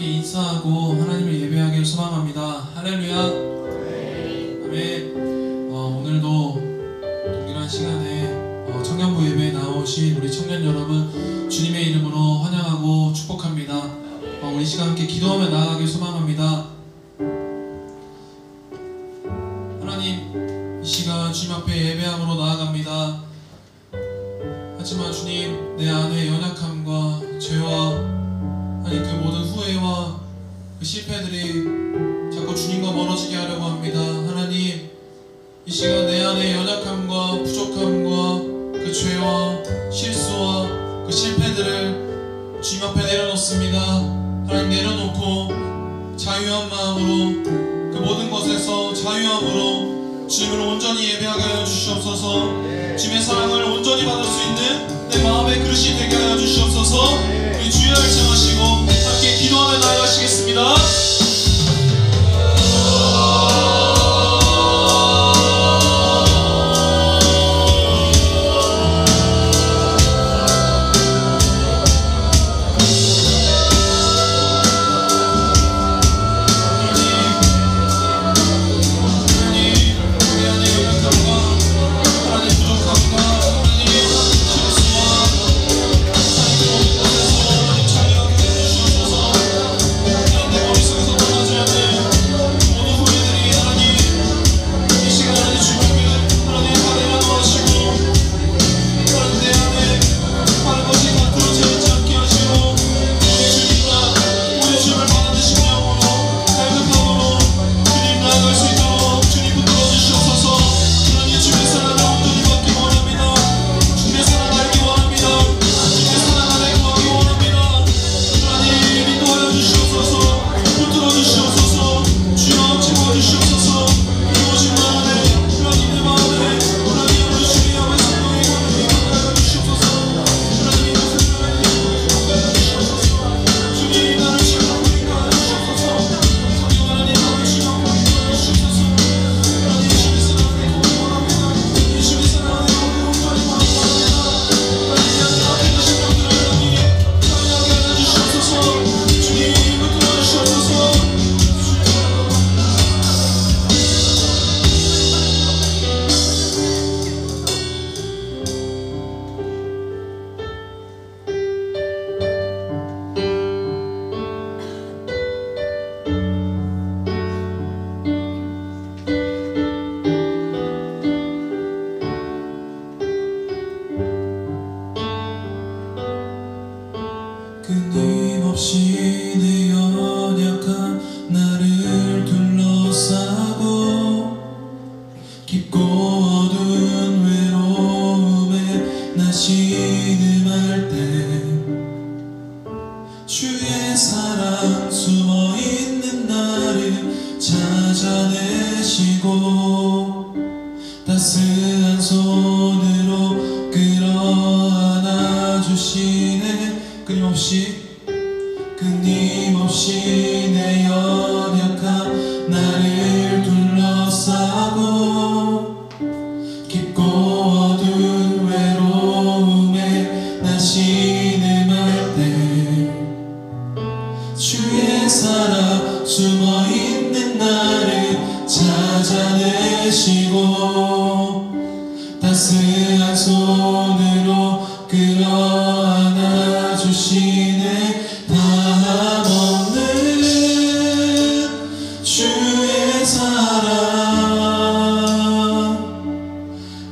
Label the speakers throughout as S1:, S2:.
S1: 함께 인사하고 하나님을 예배하길 소망합니다. 할렐루야. 아멘. 오늘도 동일한 시간에 청년부 예배에 나오신 우리 청년 여러분 주님의 이름으로 환영하고 축복합니다. 우리 시간 함께 기도하며 나아가길 소망합니다. 하나님, 이 시간 주님 앞에 예배함으로 나아갑니다. 하지만 주님, 내 안에 연약함과 죄와 아니 그 모든 후회와 그 실패들이 자꾸 주님과 멀어지게 하려고 합니다. 하나님, 이 시간 내 안에 연약함과 부족함과 그 죄와 실수와 그 실패들을 주님 앞에 내려놓습니다. 하나님, 내려놓고 자유한 마음으로 그 모든 것에서 자유함으로 주님을 온전히 예배하게 하여 주시옵소서. 주님의 사랑을 온전히 받을 수 있는 내 마음의 그릇이 되게 하여 주시옵소서. 우리 주여 일창하시고 함께 기도하며 나아가시겠습니다. 끊임없이 내 연약한 나를 둘러싸고 깊고 어두운 외로움에 나 신음할 때 주의 사랑 숨어있는 나를 찾아내시고 따스한 손으로 끌어안아 주시네. 끊임없이 내 연약한 나를 둘러싸고 깊고 어두운 외로움에 나 신음할 때 주의 사랑 숨어있는 나를 찾아내시고 따스한 손으로 끌어안아 주시네. 담없는 주의 사랑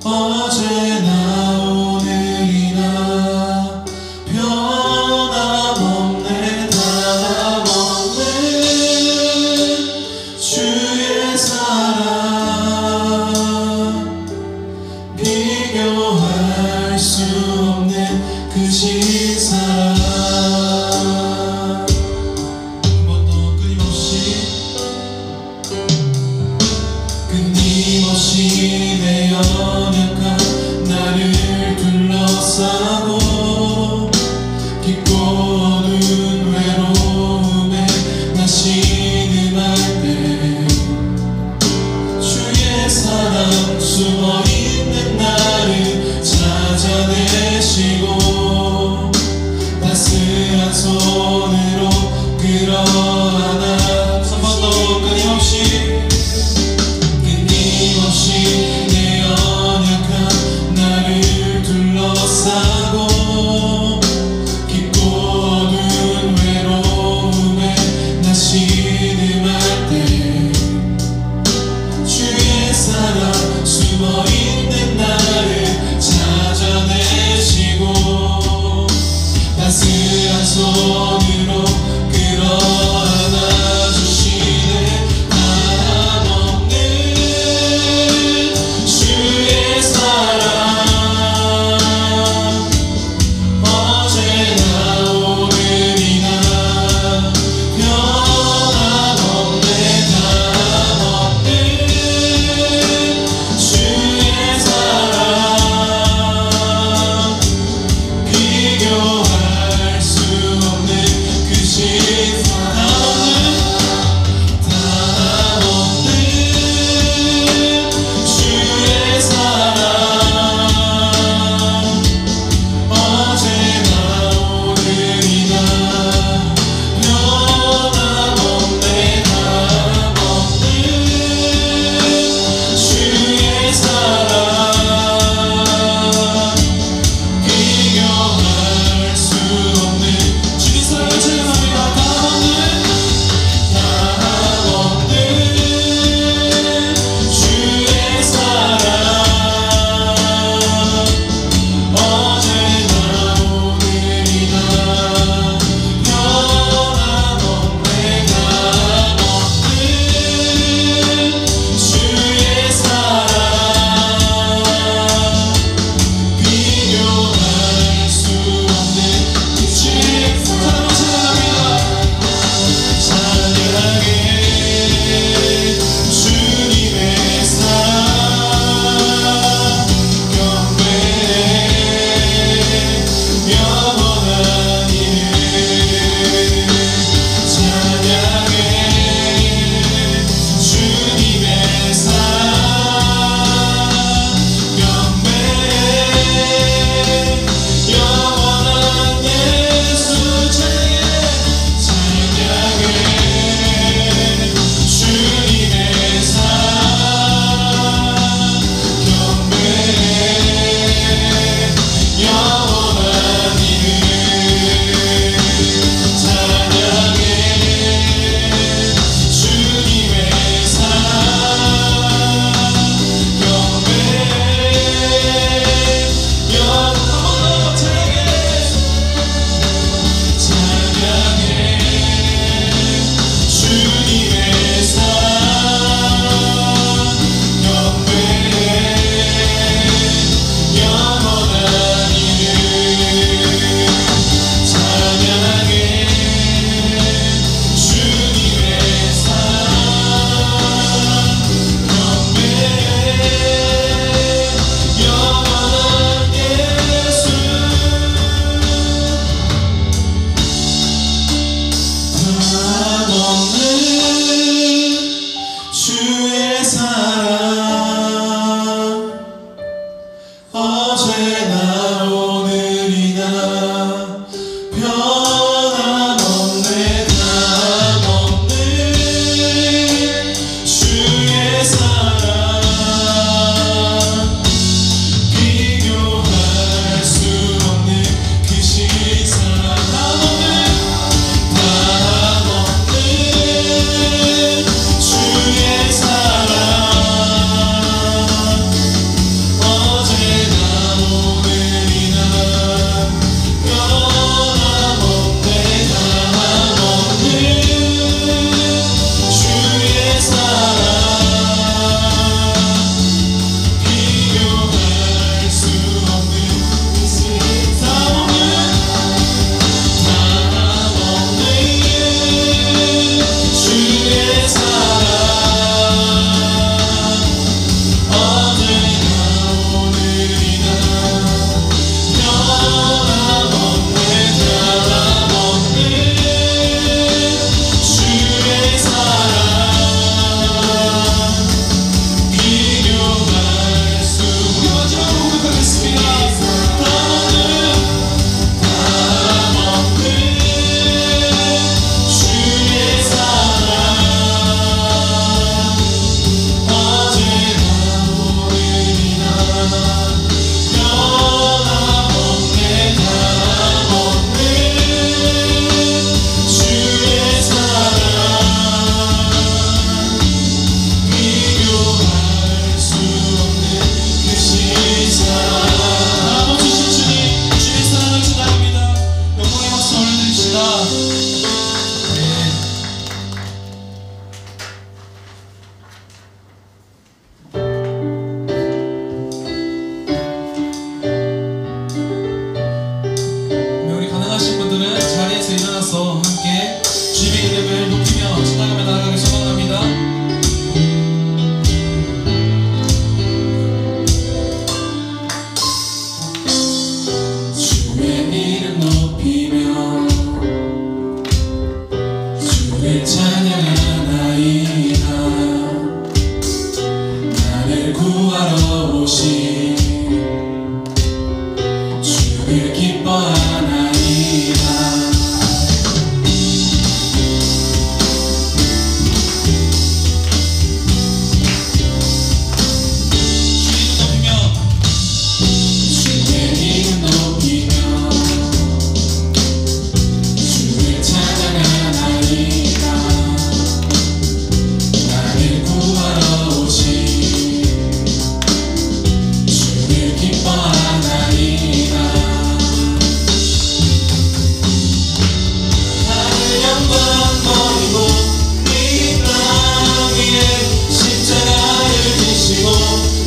S1: 어제나 오늘이나 변함없네. 담없는 주의 사랑 비교할 수 없는 그 신사랑. 한 번 더 끊임없이 사랑 어제나 오늘이나 변함없네 변함없는 주의 사랑 비교할 수 없는 그 신사랑 변함없는 주의 사랑 어제나 오늘이나 변함없네 변함없는 주의 사랑 비교할 수 없는 그 변함없는 주의 사랑 어제나 오늘이나 변함없네 변함없는 주의 사랑 비교할 수 우리 마지막으로 고백하겠습니다. 변함없는 주의 사랑 어제나 오늘이나 변함없네 변함없는 주의 사랑 비교할 수 없는 그 신사랑 아버지신 주님 주의 사랑을 전합니다. 영광의 박수 올려드립시다. 네. 우리 가능하신 분들은 자리에서 일어나서 함께 주님의 이름을 높이며 찬양하며 나아가길 소망합니다. 주의 이름 높이며 주를 찬양하나이다. 나를 구하러 오신 주를 기뻐하나이다. 주의 이름 높이며 주를 찬양하나이다. 나를 구하러 오신 주를 기뻐하나이다. 하늘 영광 버리고 이 땅 위에 십자가를 지시고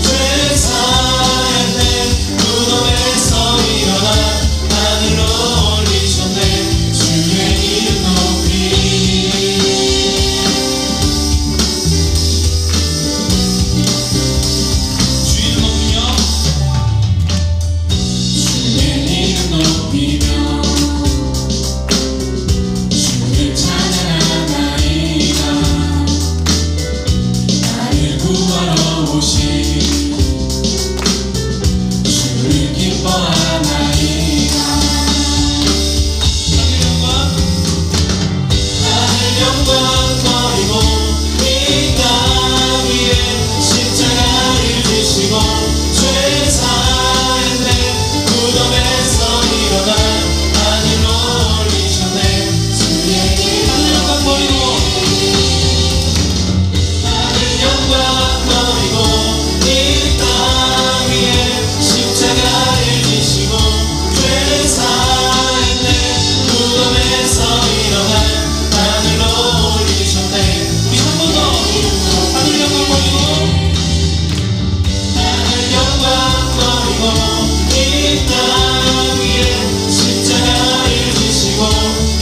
S1: 죄 사했네. 무덤에서 일어나 하늘로 올리셨네. 주의 이름 높이 주의 이름 높이며 주의 이름 높이며 주를 찬양하나이다. 나를 구하러 오신 주를 기뻐하나이다. 하늘 영광 버리고 이 땅 위에 십자가를 지시고 죄 사했네. 무덤에서 일어나 하늘로 올리셨네. 주의 이름 영광 버리고 하늘 영광 버리고 이 땅 위에 십자가를 지시고 죄 사했네. 무덤에서 일어나 하늘로 올리셨네. 우리 한 번 더 하늘 영광 버리고 하늘 영광 버리고 이 땅 위에 십자가를 지시고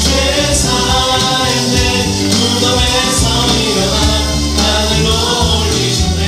S1: 죄 사했네. 무덤에서 일어나 하늘로 올리셨네.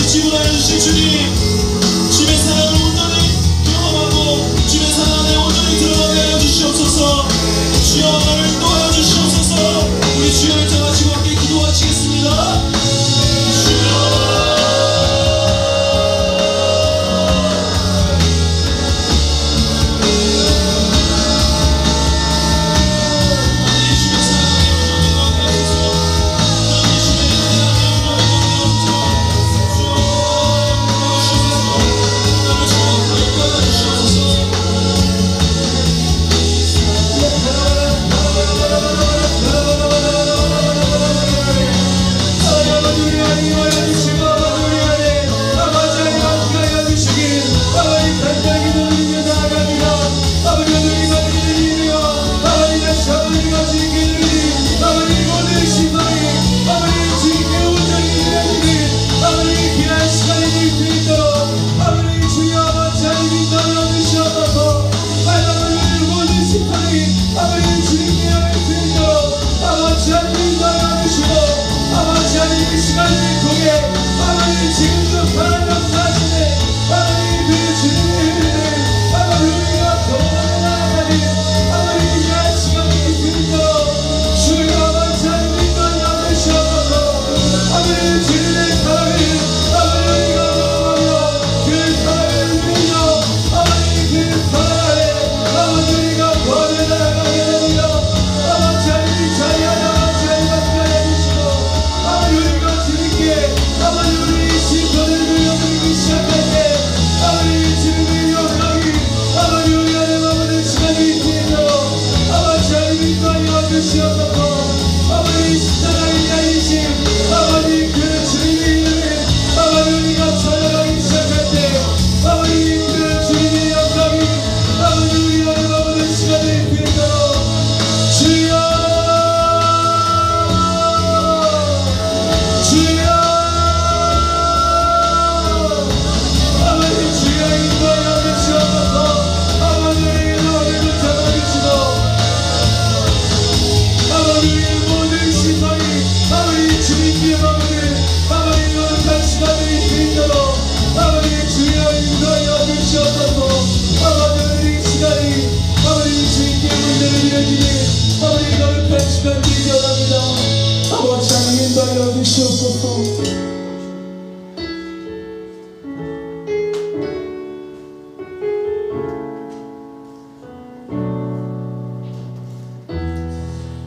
S1: 다시 지불하여 주신 주님, 주의 사랑을 온전히 경험하고 주의 사랑 안에 온전히 들어가게 하여 주시옵소서. 주여 나를 인도하여 주시옵소서. 우리 주여 일자 가지고 함께 기도하시겠습니다.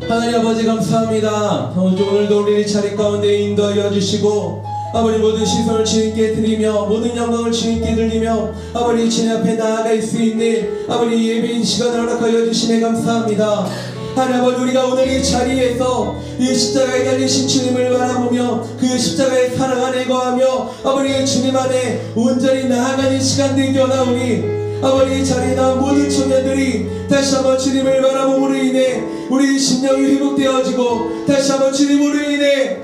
S2: 하나님 아버지 감사합니다. 오늘도 우리의 자리 가운데 인도하여 주시고 아버지 모든 시선을 주님께 드리며 모든 영광을 주님께 드리며 아버지 주님 앞에 나아갈 수 있는 아버지 예배인 시간을 허락하여 주시네 감사합니다. 하나님 아버지 우리가 오늘 이 자리에서 이 십자가에 달리신 주님을 바라보며 그 십자가의 사랑 안에 거하며 아버지 주님 안에 온전히 나아가는 시간들이 되어나오니 아버지 이 자리에 나온 모든 청년들이 다시 한번 주님을 바라봄으로 인해 우리 심령이 회복되어지고 다시 한번 주님으로 인해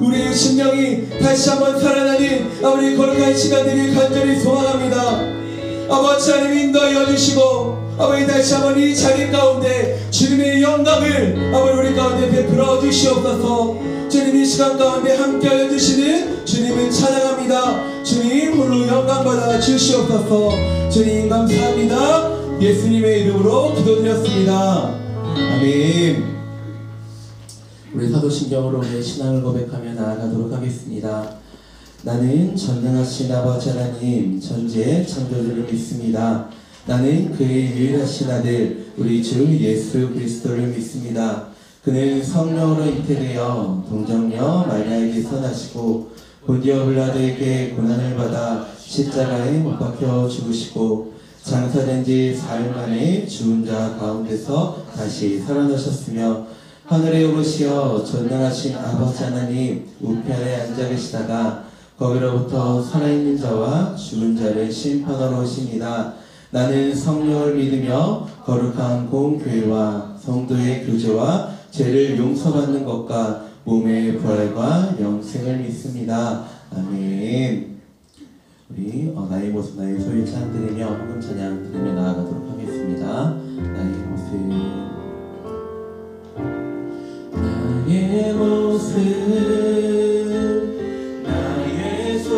S2: 우리의 심령이 다시 한번 살아나는 아버지 거룩한 시간들이 간절히 소망합니다. 아버지 하나님 인도하여 주시고 아버지 다시 한번 이 자리 가운데 주님의 영광을 아버지 우리 가운데 베풀어 주시옵소서. 주님 이 시간 가운데 함께하여 주시는 주님을 찬양합니다. 주님 홀로 영광 받아 주시옵소서. 주님 감사합니다. 예수님의 이름으로 기도드렸습니다. 아멘. 우리 사도신경으로 우리의 신앙을 고백하며 나아가도록 하겠습니다. 나는 전능하신 아버지 하나님 천지의 창조주를 믿습니다. 나는 그의 유일하신 아들 우리 주 예수 그리스도를 믿습니다. 그는 성령으로 잉태되어 동정녀 마리아에게서 나시고 곧이어 빌라도에게 고난을 받아 십자가에 못 박혀 죽으시고 장사된 지 사흘 만에 죽은 자 가운데서 다시 살아나셨으며 하늘에 오르시어 전능하신 아버지 하나님 우편에 앉아 계시다가 거기로부터 살아있는 자와 죽은 자를 심판하러 오십니다. 나는 성령을 믿으며 거룩한 공교회와 성도의 교제와 죄를 용서받는 것과 몸의 부활과 영생을 믿습니다. 아멘. 우리 나의 모습 나의 소유 찬양 드리며 헌금 찬양 드리며 나아가도록 하겠습니다. 나의 모습 나의 모습 나의 소유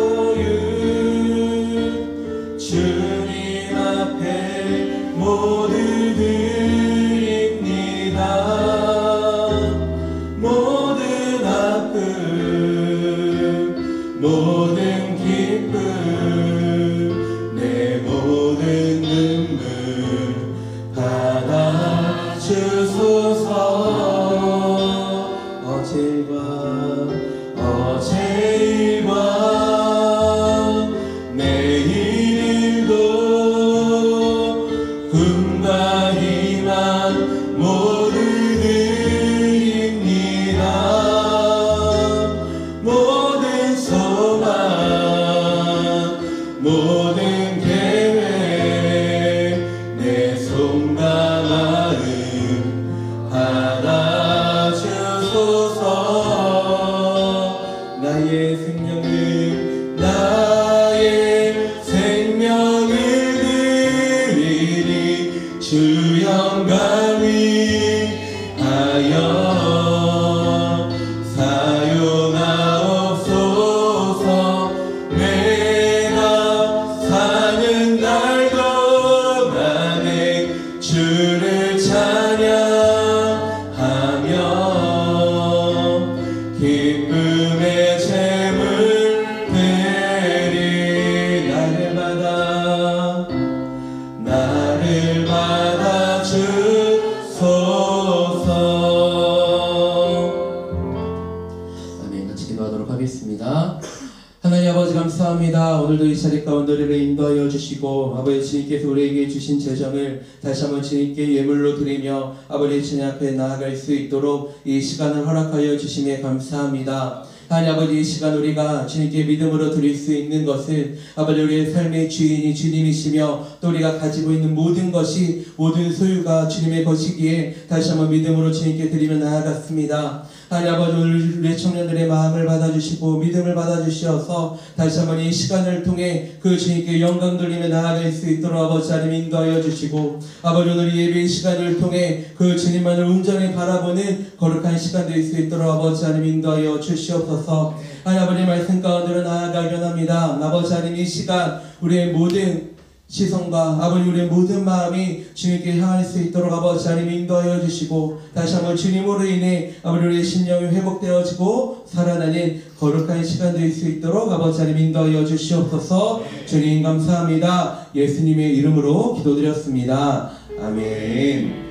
S2: 하나님 아버지 감사합니다. 오늘도 이 자리 가운데 우리를 인도하여 주시고 아버지 주님께서 우리에게 주신 재정을 다시 한번 주님께 예물로 드리며 아버지 주님 앞에 나아갈 수 있도록 이 시간을 허락하여 주심에 감사합니다. 하나님 아버지 이 시간 우리가 주님께 믿음으로 드릴 수 있는 것은 아버지 우리의 삶의 주인이 주님이시며 또 우리가 가지고 있는 모든 것이 모든 소유가 주님의 것이기에 다시 한번 믿음으로 주님께 드리며 나아갔습니다. 하나님 아버지 오늘 우리 청년들의 마음을 받아주시고 믿음을 받아주시어서 다시 한번 이 시간을 통해 그 주님께 영광 돌리며 나아갈 수 있도록 아버지 하나님 인도하여 주시고 아버지 오늘 이 예배의 시간을 통해 그 주님만을 온전히 바라보는 거룩한 시간 될 수 있도록 아버지 하나님 인도하여 주시옵소서. 하나님 아버지 말씀 가운데로 나아가기 원합니다. 아버지 하나님 이 시간 우리의 모든 시선과 아버지 우리의 모든 마음이 주님께 향할 수 있도록 아버지 하나님 인도하여 주시고 다시 한번 주님으로 인해 아버지 우리의 심령이 회복되어지고 살아나는 거룩한 시간 될 수 있도록 아버지 하나님 인도하여 주시옵소서. 주님 감사합니다. 예수님의 이름으로 기도드렸습니다. 아멘.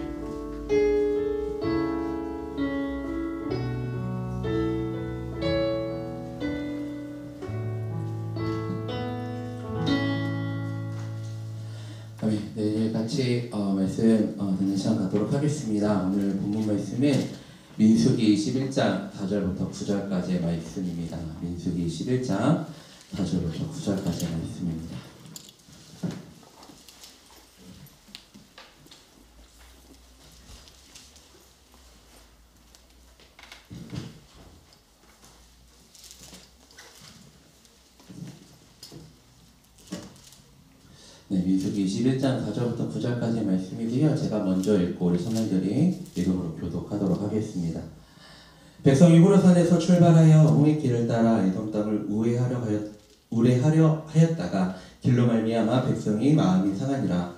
S2: 네, 같이 말씀 듣는 시간 갖도록 하겠습니다. 오늘 본문 말씀은 민수기 11장 4절부터 9절까지의 말씀입니다. 민수기 11장 4절부터 9절까지의 말씀입니다. 네, 민수기 21장 4절부터 9절까지의 말씀이고요. 제가 먼저 읽고 우리 청년들이 이름으로 교독하도록 하겠습니다. 백성이 호르산에서 출발하여 홍해길을 따라 에돔 땅을 우회하려 하였다가 길로 말미암아 백성이 마음이 상하니라.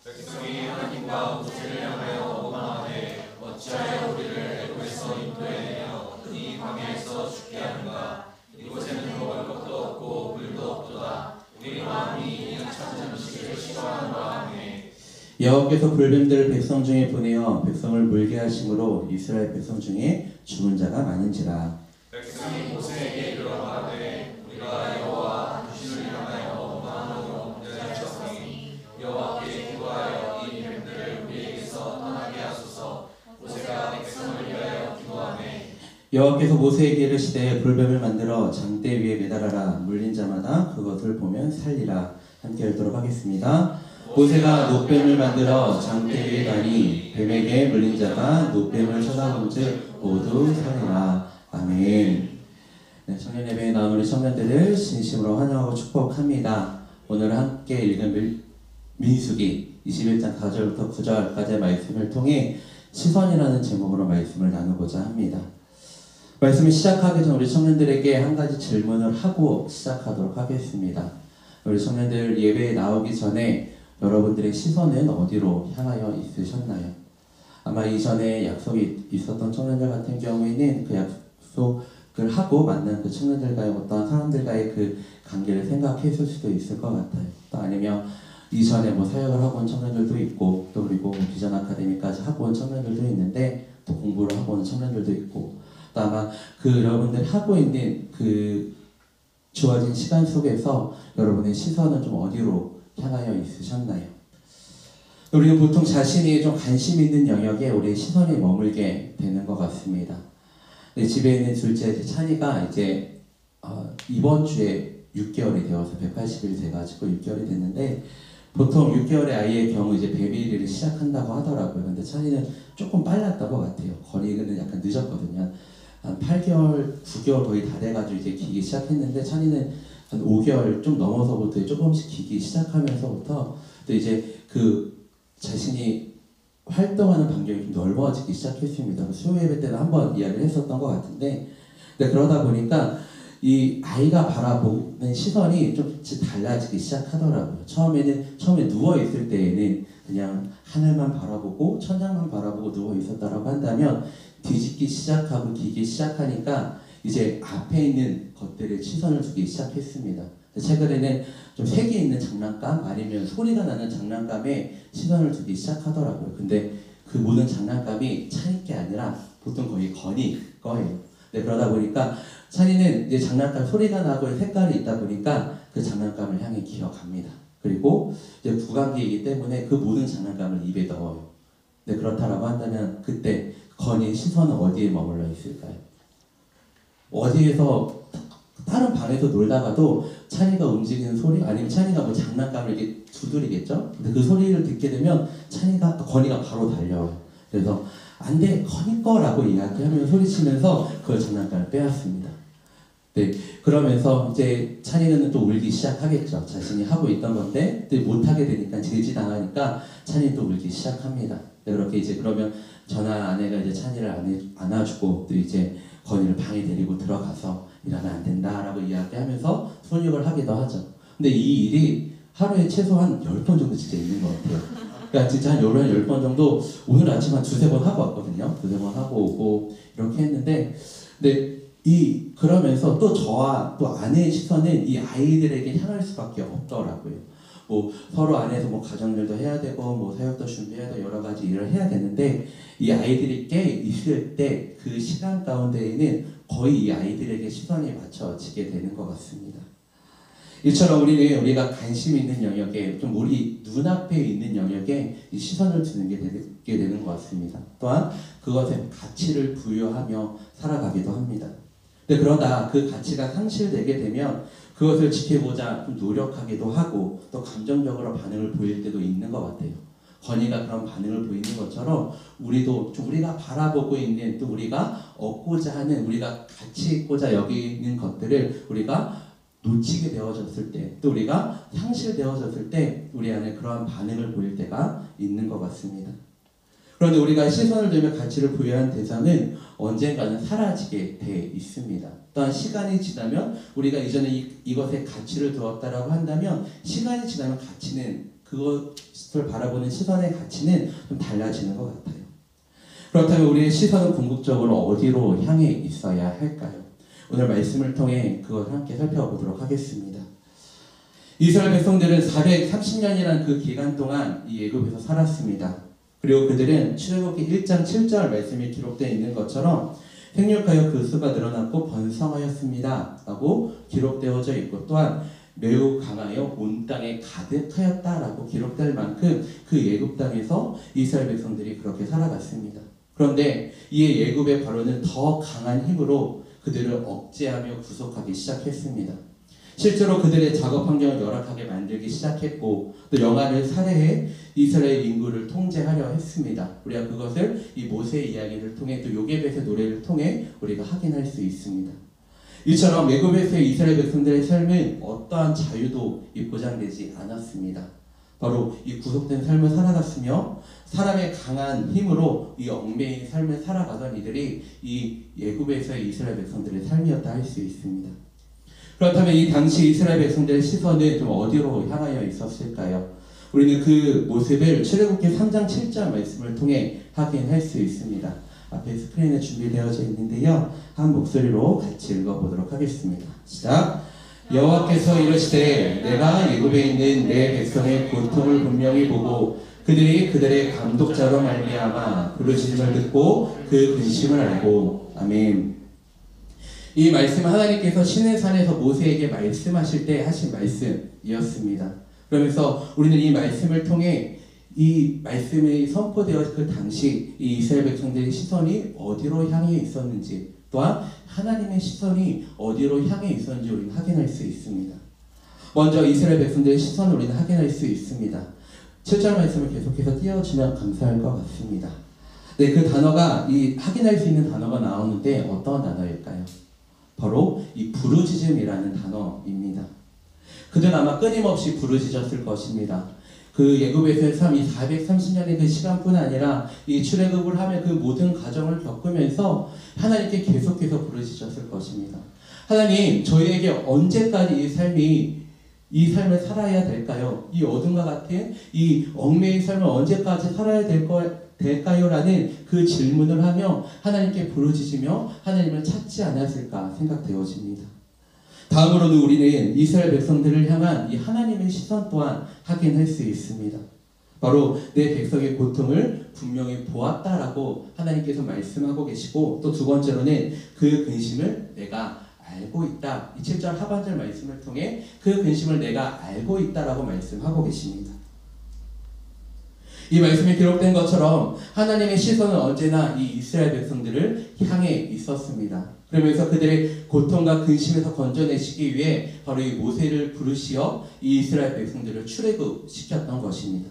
S3: 백성이 하나님과 모세를 향하여 원망하되 어찌하여 우리를 애굽에서 인도해내어 이 광야에서 죽게 하는가. 이곳에는 먹을 것도 없고 물도 없도다. 우리 마음이 이 찾은 음식을 싫어하노라 하매
S2: 여호와께서 불뱀들을 백성 중에 보내어 백성을 물게 하심으로 이스라엘 백성 중에 죽은 자가 많은지라.
S3: 백성이 모세에게 이르러가되 우리가 여호와 당신을 향하여 원망하노니 내 백성이 여호와께 기도하여 이 뱀들을 우리에게서 떠나게 하소서. 모세가 백성을 위하여 기도하매
S2: 여호와께서 모세에게 이르시되 불뱀을 만들어 장대 위에 매달아라. 물린 자마다 그것을 보면 살리라. 함께 읽도록 하겠습니다. 모세가 노뱀을 만들어 장대 위에 다니 뱀에게 물린 자가 노뱀을 쳐다본즉 모두 살리라. 아멘. 네, 청년 예배에 나온 우리 청년들을 진심으로 환영하고 축복합니다. 오늘 함께 읽은 민수기 21장 4절부터 9절까지의 말씀을 통해 시선이라는 제목으로 말씀을 나누고자 합니다. 말씀을 시작하기 전 우리 청년들에게 한 가지 질문을 하고 시작하도록 하겠습니다. 우리 청년들 예배에 나오기 전에 여러분들의 시선은 어디로 향하여 있으셨나요? 아마 이전에 약속이 있었던 청년들 같은 경우에는 그 약속을 하고 만난 그 청년들과의 어떤 사람들과의 그 관계를 생각했을 수도 있을 것 같아요. 또 아니면 이전에 뭐 사역을 하고 온 청년들도 있고 또 그리고 비전 아카데미까지 하고 온 청년들도 있는데 또 공부를 하고 온 청년들도 있고 또 아마 그 여러분들이 하고 있는 그 주어진 시간 속에서 여러분의 시선은 좀 어디로 향하여 있으셨나요? 우리는 보통 자신이 좀 관심 있는 영역에 우리의 시선이 머물게 되는 것 같습니다. 집에 있는 둘째 찬이가 이제 이번 주에 6개월이 되어서 180일 돼가지고 6개월이 됐는데 보통 6개월의 아이의 경우 이제 베비리를 시작한다고 하더라고요. 근데 찬이는 조금 빨랐던 것 같아요. 건이는 약간 늦었거든요. 한 8개월, 9개월 거의 다 돼가지고 이제 기기 시작했는데 찬이는 한 5개월 좀 넘어서부터 조금씩 기기 시작하면서부터 또 이제 그 자신이 활동하는 반경이 좀 넓어지기 시작했습니다. 수요 예배 때는 한번 이야기를 했었던 것 같은데 근데 그러다 보니까 이 아이가 바라보는 시선이 좀 달라지기 시작하더라고요. 처음에 누워 있을 때에는 그냥 하늘만 바라보고 천장만 바라보고 누워 있었다라고 한다면 뒤집기 시작하고 기기 시작하니까 이제 앞에 있는 것들에 시선을 두기 시작했습니다. 최근에는 좀 색이 있는 장난감 아니면 소리가 나는 장난감에 시선을 두기 시작하더라고요. 근데 그 모든 장난감이 찬이 게 아니라 보통 거의 건이 거예요. 네, 그러다 보니까 찬이는 이제 장난감 소리가 나고 색깔이 있다 보니까 그 장난감을 향해 기어갑니다. 그리고 이제 구강기이기 때문에 그 모든 장난감을 입에 넣어요. 네, 그렇다라고 한다면 그때 건이의 시선은 어디에 머물러 있을까요? 어디에서 다른 방에서 놀다가도 찬이가 움직이는 소리 아니면 찬이가 뭐 장난감을 이렇게 두드리겠죠? 근데 그 소리를 듣게 되면 건이가 바로 달려요. 그래서 안 돼, 건이 거라고 이야기하면 소리치면서 그걸 장난감을 빼앗습니다. 네, 그러면서 이제 찬이는 또 울기 시작하겠죠. 자신이 하고 있던 건데 못하게 되니까 제지당하니까 찬이는 또 울기 시작합니다. 네, 그렇게 이제 그러면 전화 아내가 이제 찬이를 안아주고 또 이제 건이를 방에 데리고 들어가서 이러면 안 된다라고 이야기하면서 훈육을 하기도 하죠. 근데 이 일이 하루에 최소한 10번 정도 진짜 있는 것 같아요. 그러니까 진짜 한 10번 정도 오늘 아침 한 2-3번 하고 왔거든요. 2-3번 하고 오고 이렇게 했는데 근데 그러면서 또 저와 또 아내의 시선은 이 아이들에게 향할 수밖에 없더라고요. 뭐 서로 안에서 뭐 가정일도 해야 되고 뭐 사역도 준비해야 되고 여러 가지 일을 해야 되는데 이 아이들이 깨 있을 때 그 시간 가운데에는 거의 이 아이들에게 시선이 맞춰지게 되는 것 같습니다. 이처럼 우리가 관심 있는 영역에 좀 우리 눈앞에 있는 영역에 이 시선을 두는 게 되는 것 같습니다. 또한 그것에 가치를 부여하며 살아가기도 합니다. 근데 그러다 그 가치가 상실되게 되면 그것을 지키고자 좀 노력하기도 하고 또 감정적으로 반응을 보일 때도 있는 것 같아요. 건이가 그런 반응을 보이는 것처럼 우리도 좀 우리가 바라보고 있는 또 우리가 얻고자 하는 우리가 가치 있고자 여기는 것들을 우리가 놓치게 되어졌을 때 또 우리가 상실되어졌을 때 우리 안에 그러한 반응을 보일 때가 있는 것 같습니다. 그런데 우리가 시선을 들며 가치를 부여한 대상은 언젠가는 사라지게 돼 있습니다. 또한 시간이 지나면 우리가 이전에 이것에 가치를 두었다라고 한다면 시간이 지나면 가치는 그것을 바라보는 시선의 가치는 좀 달라지는 것 같아요. 그렇다면 우리의 시선은 궁극적으로 어디로 향해 있어야 할까요? 오늘 말씀을 통해 그걸 함께 살펴보도록 하겠습니다. 이스라엘 백성들은 430년이라는 그 기간 동안 이 애굽에서 살았습니다. 그리고 그들은 출애굽기 1장 7절 말씀이 기록되어 있는 것처럼 생육하여 그 수가 늘어났고 번성하였습니다 라고 기록되어져 있고 또한 매우 강하여 온 땅에 가득하였다라고 기록될 만큼 그 애굽 땅에서 이스라엘 백성들이 그렇게 살아갔습니다. 그런데 이 애굽의 바로는 더 강한 힘으로 그들을 억제하며 구속하기 시작했습니다. 실제로 그들의 작업 환경을 열악하게 만들기 시작했고 또 영아를 살해해 이스라엘 인구를 통제하려 했습니다. 우리가 그것을 이 모세의 이야기를 통해 또 요게벳의 노래를 통해 우리가 확인할 수 있습니다. 이처럼 애굽에서의 이스라엘 백성들의 삶은 어떠한 자유도 보장되지 않았습니다. 바로 이 구속된 삶을 살아갔으며 사람의 강한 힘으로 이 얽매인 삶을 살아가던 이들이 이 애굽에서의 이스라엘 백성들의 삶이었다 할 수 있습니다. 그렇다면 이 당시 이스라엘 백성들의 시선은 좀 어디로 향하여 있었을까요? 우리는 그 모습을 출애굽기 3장 7절 말씀을 통해 확인할 수 있습니다. 앞에 스크린에 준비되어져 있는데요. 한 목소리로 같이 읽어보도록 하겠습니다. 시작! 여호와께서 이르시되 내가 애굽에 있는 내 백성의 고통을 분명히 보고 그들의 감독자로 말미암아 부르짖음을 듣고 그 근심을 알고 아멘. 이 말씀은 하나님께서 시내산에서 모세에게 말씀하실 때 하신 말씀이었습니다. 그러면서 우리는 이 말씀을 통해 이 말씀이 선포되어 그 당시 이 이스라엘 백성들의 시선이 어디로 향해 있었는지 또한 하나님의 시선이 어디로 향해 있었는지 우리는 확인할 수 있습니다. 먼저 이스라엘 백성들의 시선을 우리는 확인할 수 있습니다. 7절 말씀을 계속해서 띄워주면 감사할 것 같습니다. 네, 그 단어가 확인할 수 있는 단어가 나오는데 어떤 단어일까요? 바로 이 부르짖음이라는 단어입니다. 그들은 아마 끊임없이 부르짖었을 것입니다. 그 애굽에서의 삶이 430년의 그 시간뿐 아니라 이 출애굽을 하며 그 모든 과정을 겪으면서 하나님께 계속해서 부르짖었을 것입니다. 하나님, 저희에게 언제까지 이 삶을 살아야 될까요? 이 어둠과 같은 이 얽매인 삶을 언제까지 살아야 될까요? 라는 그 질문을 하며 하나님께 부르짖으며 하나님을 찾지 않았을까 생각되어집니다. 다음으로는 우리는 이스라엘 백성들을 향한 이 하나님의 시선 또한 확인할 수 있습니다. 바로 내 백성의 고통을 분명히 보았다라고 하나님께서 말씀하고 계시고 또 두 번째로는 그 근심을 내가 알고 있다. 이 7절 하반절 말씀을 통해 그 근심을 내가 알고 있다라고 말씀하고 계십니다. 이 말씀에 기록된 것처럼 하나님의 시선은 언제나 이 이스라엘 백성들을 향해 있었습니다. 그러면서 그들의 고통과 근심에서 건져내시기 위해 바로 이 모세를 부르시어 이 이스라엘 백성들을 출애굽시켰던 것입니다.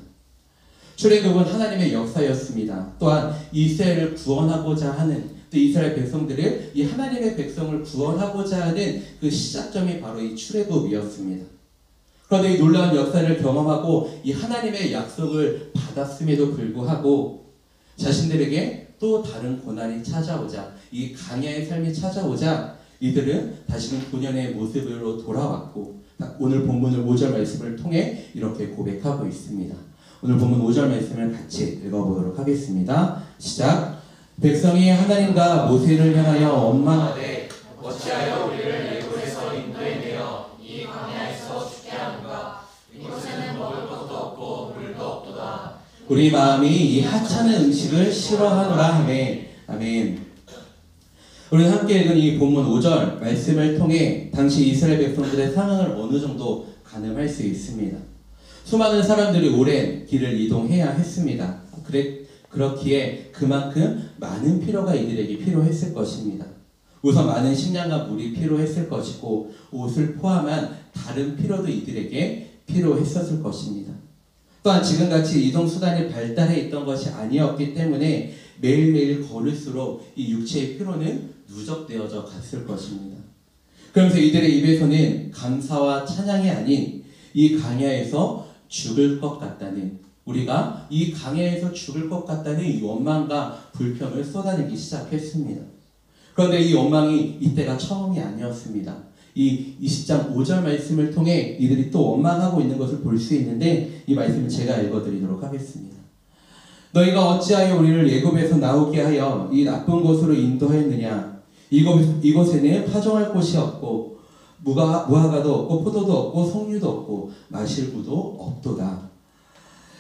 S2: 출애굽은 하나님의 역사였습니다. 또한 이스라엘을 구원하고자 하는, 또 이스라엘 백성들을, 이 하나님의 백성을 구원하고자 하는 그 시작점이 바로 이 출애굽이었습니다. 그런데 이 놀라운 역사를 경험하고 이 하나님의 약속을 받았음에도 불구하고 자신들에게 또 다른 고난이 찾아오자, 이 강야의 삶이 찾아오자 이들은 다시금 본연의 모습으로 돌아왔고, 오늘 본문을 5절 말씀을 통해 이렇게 고백하고 있습니다. 오늘 본문 5절 말씀을 같이 읽어보도록 하겠습니다. 시작. 백성이 하나님과 모세를 향하여 원망하되
S3: 어찌하여 우리를 애굽에서 인도해 내어 이 광야에서 죽게 하는가? 이곳에는 먹을 것도 없고 물도 없도다.
S2: 우리 마음이 이 하찮은 음식을 싫어하노라 하매. 아멘. 우리 함께 읽은 이 본문 5절 말씀을 통해 당시 이스라엘 백성들의 상황을 어느 정도 가늠할 수 있습니다. 수많은 사람들이 오랜 길을 이동해야 했습니다. 그렇기에 그만큼 많은 필요가 이들에게 필요했을 것입니다. 우선 많은 식량과 물이 필요했을 것이고, 옷을 포함한 다른 필요도 이들에게 필요했었을 것입니다. 또한 지금같이 이동수단이 발달해 있던 것이 아니었기 때문에 매일매일 걸을수록 이 육체의 피로는 누적되어져 갔을 것입니다. 그러면서 이들의 입에서는 감사와 찬양이 아닌 이 강야에서 죽을 것 같다는, 우리가 이 강야에서 죽을 것 같다는 이 원망과 불평을 쏟아내기 시작했습니다. 그런데 이 원망이 이때가 처음이 아니었습니다. 이 20장 5절 말씀을 통해 이들이 또 원망하고 있는 것을 볼 수 있는데, 이 말씀을 제가 읽어드리도록 하겠습니다. 너희가 어찌하여 우리를 애굽에서 나오게 하여 이 나쁜 곳으로 인도하였느냐? 이곳에는 파종할 곳이 없고 무화과도 없고 포도도 없고 석류도 없고 마실 구도 없도다.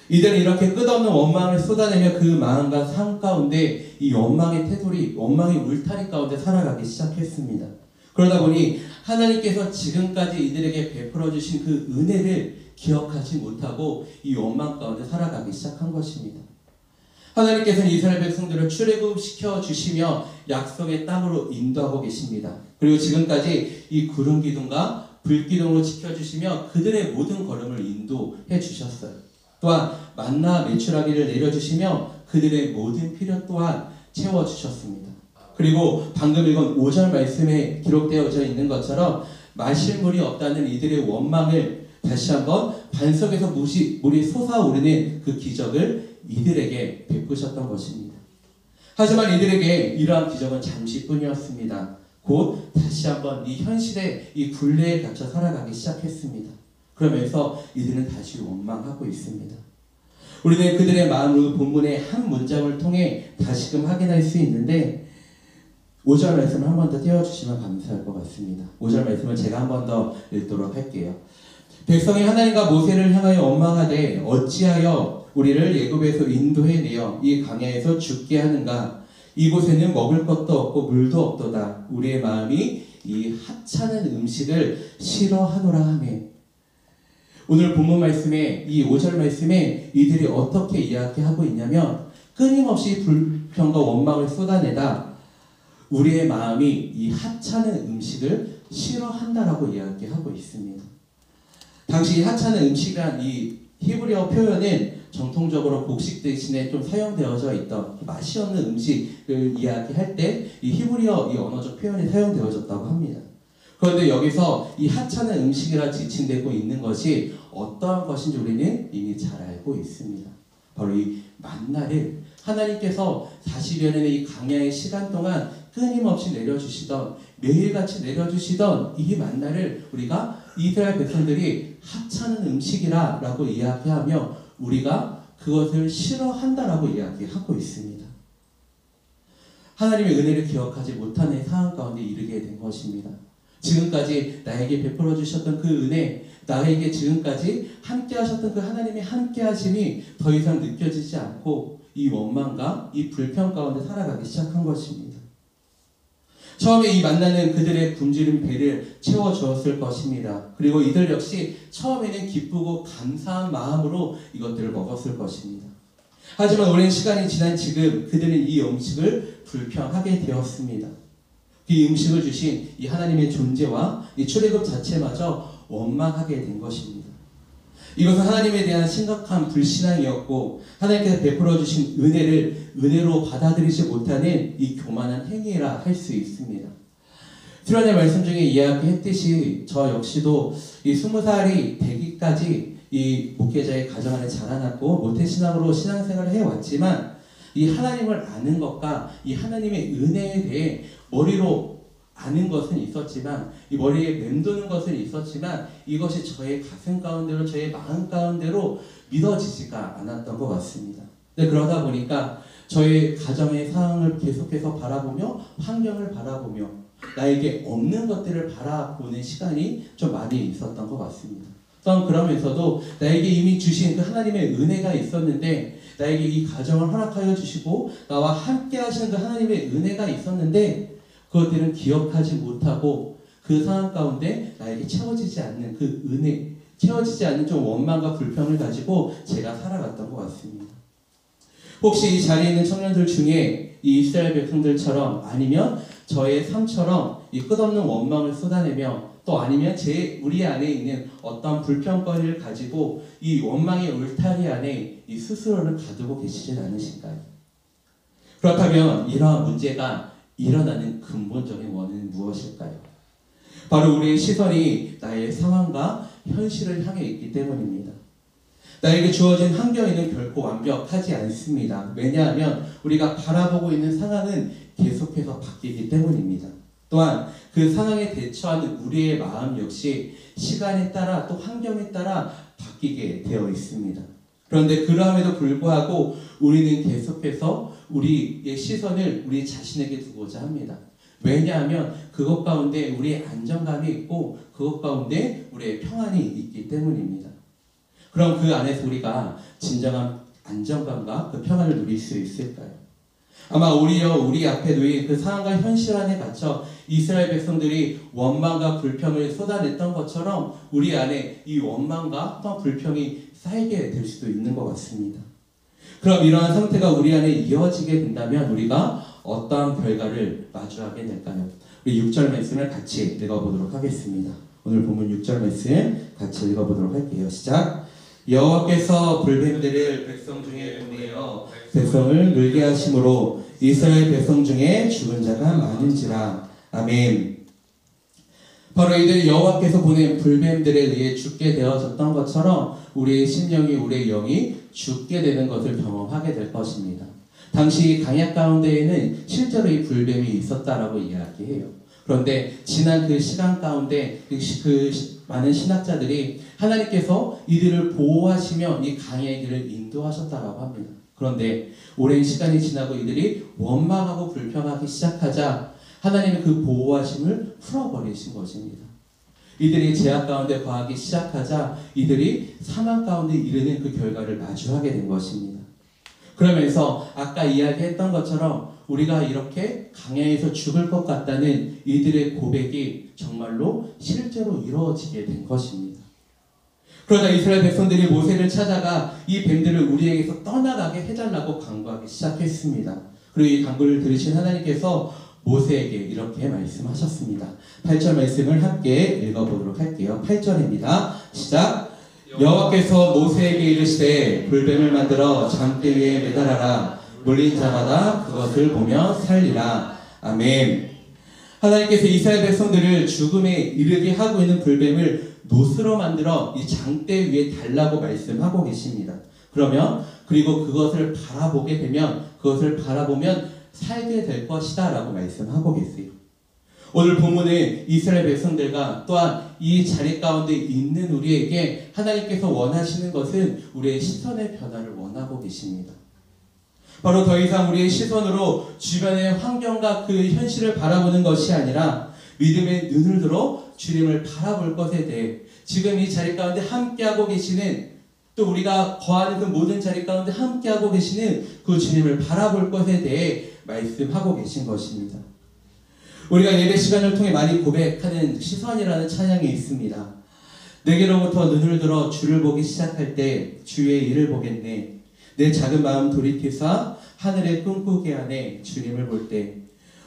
S2: 이들은 이렇게 끝없는 원망을 쏟아내며 그 마음과 삶 가운데 이 원망의 테두리, 원망의 울타리 가운데 살아가기 시작했습니다. 그러다 보니 하나님께서 지금까지 이들에게 베풀어 주신 그 은혜를 기억하지 못하고 이 원망 가운데 살아가기 시작한 것입니다. 하나님께서는 이스라엘 백성들을 출애굽시켜 주시며 약속의 땅으로 인도하고 계십니다. 그리고 지금까지 이 구름 기둥과 불 기둥으로 지켜주시며 그들의 모든 걸음을 인도해 주셨어요. 또한 만나 메추라기를 내려주시며 그들의 모든 필요 또한 채워주셨습니다. 그리고 방금 읽은 5절 말씀에 기록되어져 있는 것처럼 마실 물이 없다는 이들의 원망을 다시 한번 반석에서 물이 솟아오르는 그 기적을 이들에게 베푸셨던 것입니다. 하지만 이들에게 이러한 기적은 잠시뿐이었습니다. 곧 다시 한번 이 현실의 이 굴레에 갇혀 살아가기 시작했습니다. 그러면서 이들은 다시 원망하고 있습니다. 우리는 그들의 마음으로 본문의 한 문장을 통해 다시금 확인할 수 있는데, 5절 말씀을 한 번 더 띄워주시면 감사할 것 같습니다. 5절 말씀을 제가 한 번 더 읽도록 할게요. 백성이 하나님과 모세를 향하여 원망하되 어찌하여 우리를 애굽에서 인도해 내어 이 강야에서 죽게 하는가? 이곳에는 먹을 것도 없고 물도 없도다. 우리의 마음이 이 하찮은 음식을 싫어하노라 하매. 오늘 본문 말씀에 이 5절 말씀에 이들이 어떻게 이야기하고 있냐면, 끊임없이 불평과 원망을 쏟아내다 우리의 마음이 이 하찮은 음식을 싫어한다라고 이야기하고 있습니다. 당시 하찮은 음식이란 이 히브리어 표현은 정통적으로 곡식 대신에 좀 사용되어져 있던 맛이 없는 음식을 이야기할 때 이 히브리어 이 언어적 표현이 사용되어졌다고 합니다. 그런데 여기서 이 하찮은 음식이라 지칭되고 있는 것이 어떠한 것인지 우리는 이미 잘 알고 있습니다. 바로 이 만나를 하나님께서 40여 년의 이 강야의 시간 동안 끊임없이 내려주시던, 매일같이 내려주시던 이 만나를 우리가 이스라엘 백성들이 하찮은 음식이라 라고 이야기하며 우리가 그것을 싫어한다라고 이야기하고 있습니다. 하나님의 은혜를 기억하지 못하는 상황 가운데 이르게 된 것입니다. 지금까지 나에게 베풀어 주셨던 그 은혜, 나에게 지금까지 함께 하셨던 그 하나님의 함께 하심이 더 이상 느껴지지 않고 이 원망과 이 불평 가운데 살아가기 시작한 것입니다. 처음에 이 만나는 그들의 굶주린 배를 채워주었을 것입니다. 그리고 이들 역시 처음에는 기쁘고 감사한 마음으로 이것들을 먹었을 것입니다. 하지만 오랜 시간이 지난 지금 그들은 이 음식을 불평하게 되었습니다. 이 음식을 주신 이 하나님의 존재와 이 출애굽 자체마저 원망하게 된 것입니다. 이것은 하나님에 대한 심각한 불신앙이었고 하나님께서 베풀어 주신 은혜를 은혜로 받아들이지 못하는 이 교만한 행위라 할 수 있습니다. 수련의 말씀 중에 이야기했듯이 저 역시도 이 20살이 되기까지 이 목회자의 가정 안에 자라났고 모태신앙으로 신앙생활을 해왔지만 이 하나님을 아는 것과 이 하나님의 은혜에 대해 머리로 아는 것은 있었지만 이 머리에 맴도는 것은 있었지만 이것이 저의 가슴 가운데로 저의 마음 가운데로 믿어지지가 않았던 것 같습니다. 근데 그러다 보니까 저의 가정의 상황을 계속해서 바라보며 환경을 바라보며 나에게 없는 것들을 바라보는 시간이 좀 많이 있었던 것 같습니다. 또한 그러면서도 나에게 이미 주신 그 하나님의 은혜가 있었는데 나에게 이 가정을 허락하여 주시고 나와 함께 하시는 그 하나님의 은혜가 있었는데 그것들은 기억하지 못하고 그 상황 가운데 나에게 채워지지 않는 그 은혜, 채워지지 않는 좀 원망과 불평을 가지고 제가 살아갔던 것 같습니다. 혹시 이 자리에 있는 청년들 중에 이 이스라엘 백성들처럼 아니면 저의 삶처럼 이 끝없는 원망을 쏟아내며 또 아니면 우리 안에 있는 어떤 불평거리를 가지고 이 원망의 울타리 안에 이 스스로를 가두고 계시진 않으신가요? 그렇다면 이러한 문제가 일어나는 근본적인 원인은 무엇일까요? 바로 우리의 시선이 나의 상황과 현실을 향해 있기 때문입니다. 나에게 주어진 환경에는 결코 완벽하지 않습니다. 왜냐하면 우리가 바라보고 있는 상황은 계속해서 바뀌기 때문입니다. 또한 그 상황에 대처하는 우리의 마음 역시 시간에 따라 또 환경에 따라 바뀌게 되어 있습니다. 그런데 그러함에도 불구하고 우리는 계속해서 우리의 시선을 우리 자신에게 두고자 합니다. 왜냐하면 그것 가운데 우리의 안정감이 있고 그것 가운데 우리의 평안이 있기 때문입니다. 그럼 그 안에서 우리가 진정한 안정감과 그 평안을 누릴 수 있을까요? 아마 오히려 우리 앞에 놓인 그 상황과 현실 안에 갇혀 이스라엘 백성들이 원망과 불평을 쏟아냈던 것처럼 우리 안에 이 원망과 또 불평이 쌓이게 될 수도 있는 것 같습니다. 그럼 이러한 상태가 우리 안에 이어지게 된다면 우리가 어떠한 결과를 마주하게 될까요? 우리 6절 말씀을 같이 읽어보도록 하겠습니다. 오늘 본문 6절 말씀 같이 읽어보도록 할게요. 시작! 여호와께서 불뱀들을 백성 중에 보내어 백성을 늘게 하심으로 이스라엘 백성 중에 죽은 자가 많은지라. 아멘. 바로 이들이 여호와께서 보낸 불뱀들에 의해 죽게 되어졌던 것처럼 우리의 심령이 우리의 영이 죽게 되는 것을 경험하게 될 것입니다. 당시 강약 가운데에는 실제로 이 불뱀이 있었다라고 이야기해요. 그런데 지난 그 시간 가운데 많은 신학자들이 하나님께서 이들을 보호하시며 이 강의 길을 인도하셨다라고 합니다. 그런데 오랜 시간이 지나고 이들이 원망하고 불평하기 시작하자 하나님은 그 보호하심을 풀어버리신 것입니다. 이들이 죄악 가운데 거하기 시작하자 이들이 사망 가운데 이르는 그 결과를 마주하게 된 것입니다. 그러면서 아까 이야기했던 것처럼 우리가 이렇게 강야에서 죽을 것 같다는 이들의 고백이 정말로 실제로 이루어지게 된 것입니다. 그러자 이스라엘 백성들이 모세를 찾아가 이 뱀들을 우리에게서 떠나가게 해달라고 간구하기 시작했습니다. 그리고 이 간구를 들으신 하나님께서 모세에게 이렇게 말씀하셨습니다. 8절 말씀을 함께 읽어보도록 할게요. 8절입니다. 시작! 여호와께서 모세에게 이르시되 불뱀을 만들어 장대 위에 매달아라. 물린 자마다 그것을 보며 살리라. 아멘. 하나님께서 이스라엘 백성들을 죽음에 이르게 하고 있는 불뱀을 노스로 만들어 이 장대 위에 달라고 말씀하고 계십니다. 그리고 그것을 바라보면 살게 될 것이다 라고 말씀하고 계세요. 오늘 본문은 이스라엘 백성들과 또한 이 자리 가운데 있는 우리에게 하나님께서 원하시는 것은 우리의 시선의 변화를 원하고 계십니다. 바로 더 이상 우리의 시선으로 주변의 환경과 그 현실을 바라보는 것이 아니라 믿음의 눈을 들어 주님을 바라볼 것에 대해 지금 이 자리 가운데 함께하고 계시는 또 우리가 거하는 그 모든 자리 가운데 함께하고 계시는 그 주님을 바라볼 것에 대해 말씀하고 계신 것입니다. 우리가 예배 시간을 통해 많이 고백하는 시선이라는 찬양이 있습니다. 내게로부터 눈을 들어 주를 보기 시작할 때 주의 일을 보겠네. 내 작은 마음 돌이키사 하늘에 꿈꾸게 하네. 주님을 볼 때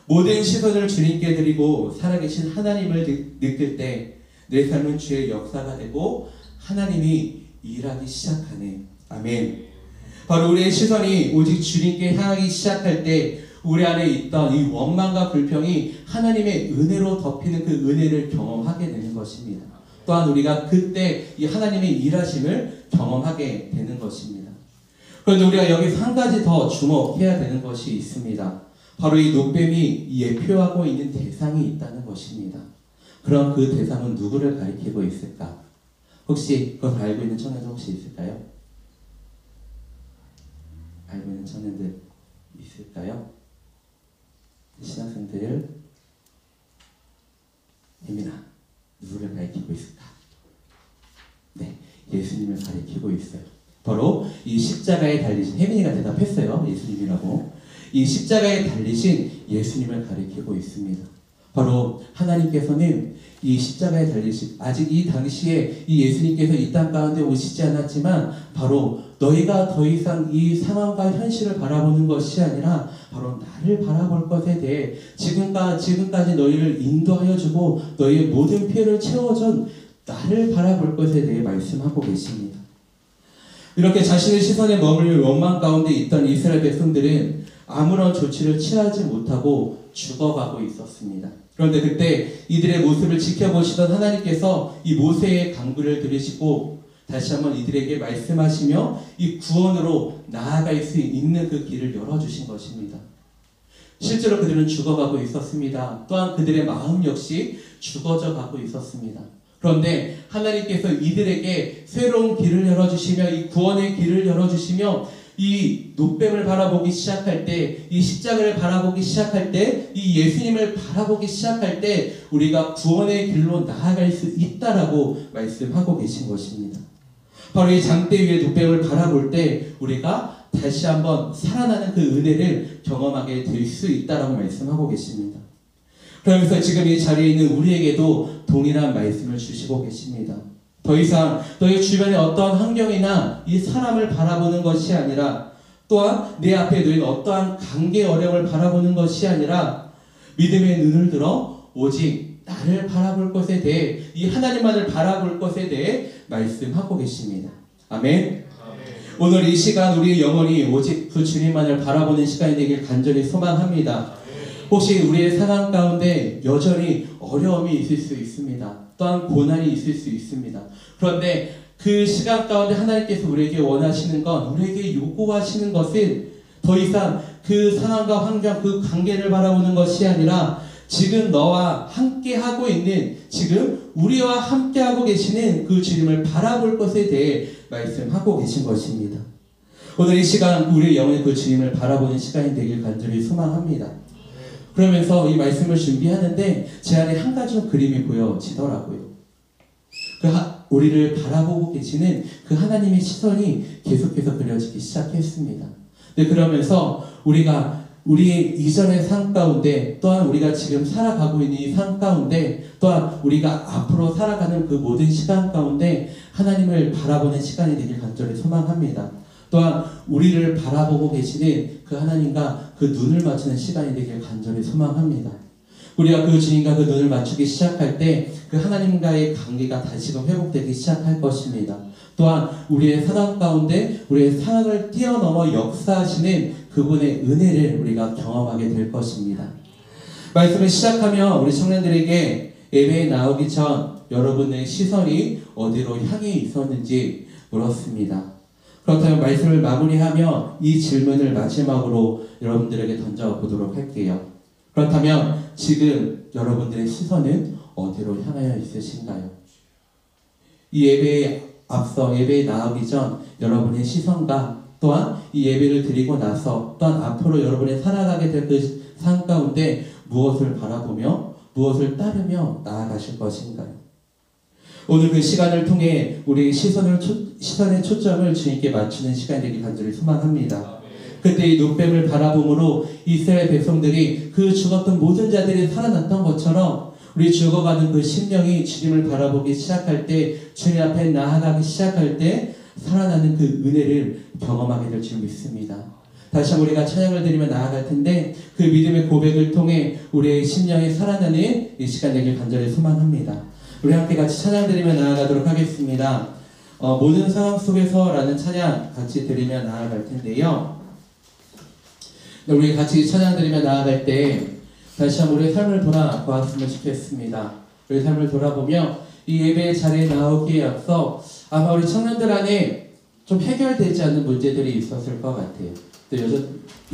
S2: 모든 시선을 주님께 드리고 살아계신 하나님을 느낄 때 내 삶은 주의 역사가 되고 하나님이 일하기 시작하네. 아멘. 바로 우리의 시선이 오직 주님께 향하기 시작할 때 우리 안에 있던 이 원망과 불평이 하나님의 은혜로 덮이는 그 은혜를 경험하게 되는 것입니다. 또한 우리가 그때 이 하나님의 일하심을 경험하게 되는 것입니다. 그런데 우리가 여기서 한 가지 더 주목해야 되는 것이 있습니다. 바로 이 노뱀이 예표하고 있는 대상이 있다는 것입니다. 그럼 그 대상은 누구를 가리키고 있을까? 혹시 그것을 알고 있는 청년들 혹시 있을까요? 알고 있는 청년들 있을까요? 신학생들, 혜민아, 누구를 가리키고 있을까? 네, 예수님을 가리키고 있어요. 바로 이 십자가에 달리신, 혜민이가 대답했어요. 예수님이라고. 이 십자가에 달리신 예수님을 가리키고 있습니다. 바로 하나님께서는 이 십자가에 달리신, 아직 이 당시에 이 예수님께서 이 땅 가운데 오시지 않았지만 바로 너희가 더 이상 이 상황과 현실을 바라보는 것이 아니라 바로 나를 바라볼 것에 대해 지금까지 너희를 인도하여 주고 너희의 모든 피해를 채워준 나를 바라볼 것에 대해 말씀하고 계십니다. 이렇게 자신의 시선에 머물며 원망 가운데 있던 이스라엘 백성들은 아무런 조치를 취하지 못하고 죽어가고 있었습니다. 그런데 그때 이들의 모습을 지켜보시던 하나님께서 이 모세의 간구를 들으시고 다시 한번 이들에게 말씀하시며 이 구원으로 나아갈 수 있는 그 길을 열어주신 것입니다. 실제로 그들은 죽어가고 있었습니다. 또한 그들의 마음 역시 죽어져 가고 있었습니다. 그런데 하나님께서 이들에게 새로운 길을 열어주시며 이 구원의 길을 열어주시며 이 노뱀을 바라보기 시작할 때, 이 십자가를 바라보기 시작할 때, 이 예수님을 바라보기 시작할 때 우리가 구원의 길로 나아갈 수 있다라고 말씀하고 계신 것입니다. 바로 이 장대 위에 노뱀을 바라볼 때 우리가 다시 한번 살아나는 그 은혜를 경험하게 될 수 있다라고 말씀하고 계십니다. 그러면서 지금 이 자리에 있는 우리에게도 동일한 말씀을 주시고 계십니다. 더 이상 너희 주변의 어떠한 환경이나 이 사람을 바라보는 것이 아니라 또한 내 앞에 놓인 어떠한 관계 어려움을 바라보는 것이 아니라 믿음의 눈을 들어 오직 나를 바라볼 것에 대해 이 하나님만을 바라볼 것에 대해 말씀하고 계십니다. 아멘. 오늘 이 시간 우리의 영혼이 오직 그 주님만을 바라보는 시간이 되길 간절히 소망합니다. 혹시 우리의 상황 가운데 여전히 어려움이 있을 수 있습니다. 또한 고난이 있을 수 있습니다. 그런데 그 시간 가운데 하나님께서 우리에게 원하시는 것, 우리에게 요구하시는 것은 더 이상 그 상황과 환경, 그 관계를 바라보는 것이 아니라 지금 너와 함께하고 있는, 지금 우리와 함께하고 계시는 그 주님을 바라볼 것에 대해 말씀하고 계신 것입니다. 오늘 이 시간 우리의 영혼의 그 주님을 바라보는 시간이 되길 간절히 소망합니다. 그러면서 이 말씀을 준비하는데 제 안에 한 가지 그림이 보여지더라고요. 우리를 바라보고 계시는 그 하나님의 시선이 계속해서 그려지기 시작했습니다. 그러면서 우리가 우리의 이전의 삶 가운데 또한 우리가 지금 살아가고 있는 이 삶 가운데 또한 우리가 앞으로 살아가는 그 모든 시간 가운데 하나님을 바라보는 시간이 되길 간절히 소망합니다. 또한 우리를 바라보고 계시는 그 하나님과 그 눈을 맞추는 시간이 되길 간절히 소망합니다. 우리가 그 주님과 그 눈을 맞추기 시작할 때 그 하나님과의 관계가 다시금 회복되기 시작할 것입니다. 또한 우리의 상황 가운데 우리의 상황을 뛰어넘어 역사하시는 그분의 은혜를 우리가 경험하게 될 것입니다. 말씀을 시작하며 우리 청년들에게 예배에 나오기 전 여러분의 시선이 어디로 향해 있었는지 물었습니다. 그렇다면 말씀을 마무리하며 이 질문을 마지막으로 여러분들에게 던져보도록 할게요. 그렇다면 지금 여러분들의 시선은 어디로 향하여 있으신가요? 이 예배에 앞서 예배에 나오기 전 여러분의 시선과 또한 이 예배를 드리고 나서 또한 앞으로 여러분이 살아가게 될 그 삶 가운데 무엇을 바라보며 무엇을 따르며 나아가실 것인가요? 오늘 그 시간을 통해 우리 시선의 초점을 주님께 맞추는 시간이 되길 간절히 소망합니다. 그때 이 눈뱀을 바라봄으로 이스라엘 백성들이 그 죽었던 모든 자들이 살아났던 것처럼 우리 죽어가는 그 심령이 주님을 바라보기 시작할 때, 주님 앞에 나아가기 시작할 때 살아나는 그 은혜를 경험하게 될 줄 믿습니다. 다시 한번 우리가 찬양을 드리며 나아갈 텐데, 그 믿음의 고백을 통해 우리의 심령이 살아나는 이 시간 되길 간절히 소망합니다. 우리 함께 같이 찬양 드리며 나아가도록 하겠습니다. 모든 상황 속에서 라는 찬양 같이 드리며 나아갈 텐데요. 우리 같이 찬양 드리며 나아갈 때 다시 한번 우리의 삶을 돌아보았으면 좋겠습니다. 우리의 삶을 돌아보며 이 예배 자리에 나오기에 앞서 아마 우리 청년들 안에 좀 해결되지 않는 문제들이 있었을 것 같아요. 또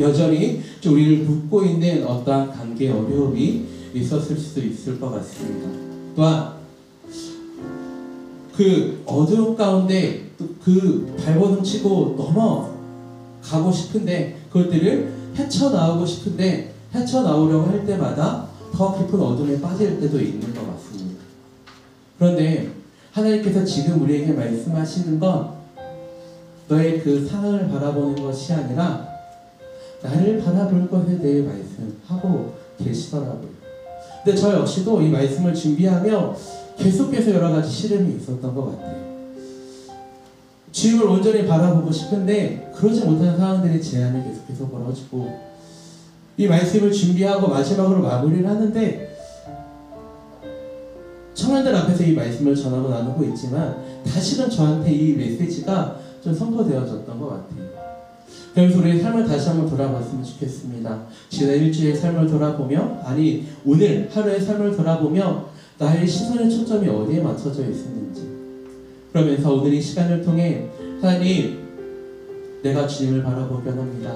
S2: 여전히 좀 우리를 묶고 있는 어떠한 관계 어려움이 있었을 수도 있을 것 같습니다. 또한 그 어두운 가운데 그 발버둥 치고 넘어가고 싶은데, 그것들을 헤쳐나오고 싶은데 헤쳐나오려고 할 때마다 더 깊은 어둠에 빠질 때도 있는 것 같습니다. 그런데 하나님께서 지금 우리에게 말씀하시는 건 너의 그 상황을 바라보는 것이 아니라 나를 바라볼 것에 대해 말씀하고 계시더라고요. 근데 저 역시도 이 말씀을 준비하며 계속해서 여러 가지 시름이 있었던 것 같아요. 주님을 온전히 바라보고 싶은데 그러지 못하는 상황들이 제 안에 계속해서 벌어지고, 이 말씀을 준비하고 마지막으로 마무리를 하는데 청년들 앞에서 이 말씀을 전하고 나누고 있지만 다시금 저한테 이 메시지가 좀 선포되어졌던 것 같아요. 그래서 우리의 삶을 다시 한번 돌아봤으면 좋겠습니다. 지난 일주일의 삶을 돌아보며, 아니 오늘 하루의 삶을 돌아보며 나의 시선의 초점이 어디에 맞춰져 있었는지, 그러면서 오늘 이 시간을 통해 하나님, 내가 주님을 바라보게 합니다.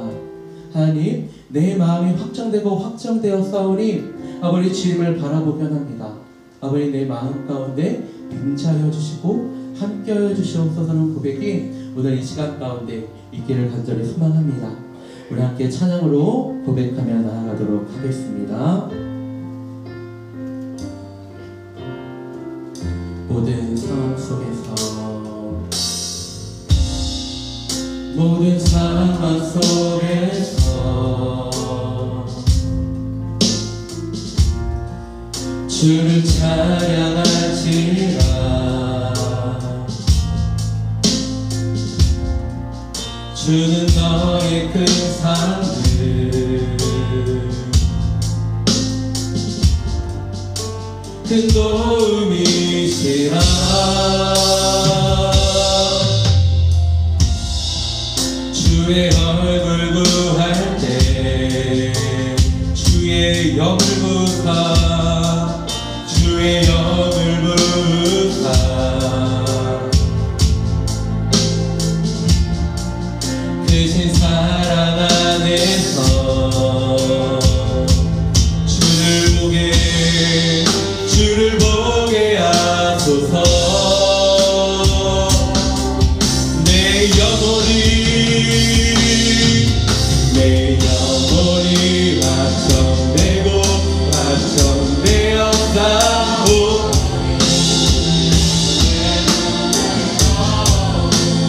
S2: 하나님, 내 마음이 확정되고 확정되어 싸우니 아버지 주님을 바라보게 합니다. 아버지, 내 마음 가운데 임재하여 주시고 함께하여 주시옵소서는 고백이 오늘 이 시간 가운데 있기를 간절히 소망합니다. 우리 함께 찬양으로 고백하며 나아가도록 하겠습니다. 모든 상황 속에서, 모든 상황 속에서 주를 찬양할지라. 주는 너의 큰 산들, 큰 도움이시라. 주의 얼굴 구할 때 주의 영을 부사, 주의 영을 부사. 크신 사랑 안에서 주를 보게 하소서. 내 영혼이 확정되고 확정되었다고